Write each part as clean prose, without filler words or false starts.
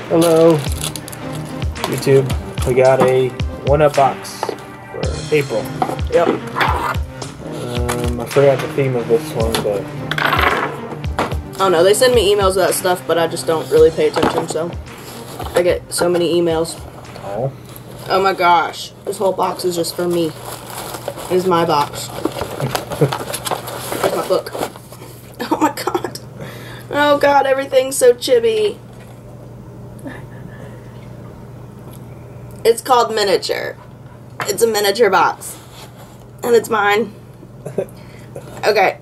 Hello, YouTube. We got a 1-up box for April. Yep. I forgot the theme of this one, but Oh no, they send me emails about stuff, but I just don't really pay attention, so I get so many emails. oh, Oh my gosh, this whole box is just for me. It is my box. Here's my book. Oh my god. Oh god, everything's so chibi. It's called miniature. It's a miniature box. And it's mine. Okay.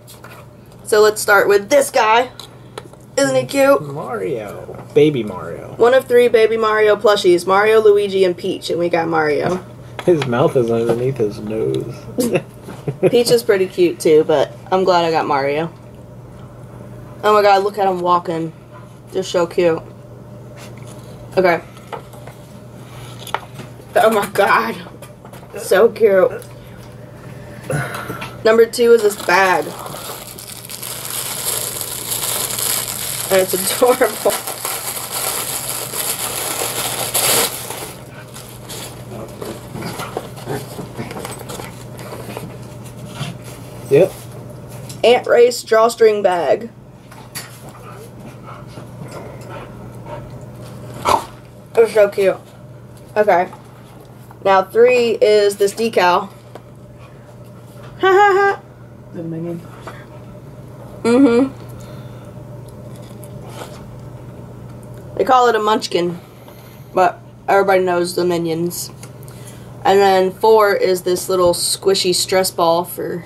So let's start with this guy. Isn't he cute? Mario, baby Mario. 1 of 3 baby Mario plushies. Mario, Luigi, and Peach. And we got Mario. His mouth is underneath his nose. Peach is pretty cute too, but I'm glad I got Mario. Oh my god, look at him walking. They're so cute. Okay. Oh my god. So cute. Number 2 is this bag. And it's adorable. Yep. Ant Race drawstring bag. They're so cute. Okay. Now 3 is this decal. Ha ha ha. The minion. Mm-hmm. They call it a munchkin, but everybody knows the minions. And then 4 is this little squishy stress ball for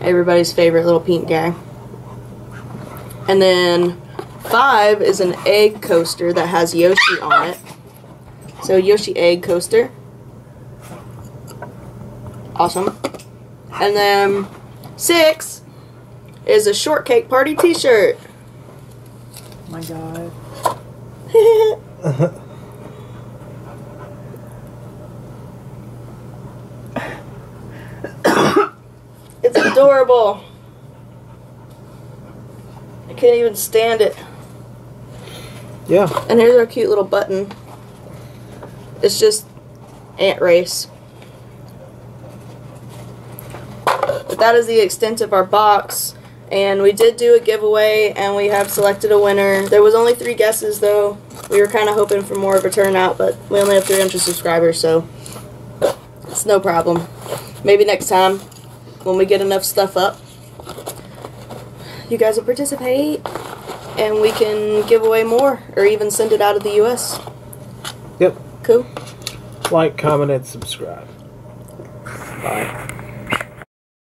everybody's favorite little pink guy. And then 5 is an egg coaster that has Yoshi on it. So Yoshi egg coaster. Awesome. And then 6 is a shortcake party t-shirt. Oh my god. It's adorable. I can't even stand it. Yeah. And here's our cute little button. It's just Ant Race. But that is the extent of our box. And we did do a giveaway, and we have selected a winner. There was only 3 guesses, though. We were kind of hoping for more of a turnout, but we only have 300 subscribers, so it's no problem. Maybe next time, when we get enough stuff up, you guys will participate, and we can give away more, or even send it out of the U.S. Yep. Cool. Like, comment, and subscribe. Bye.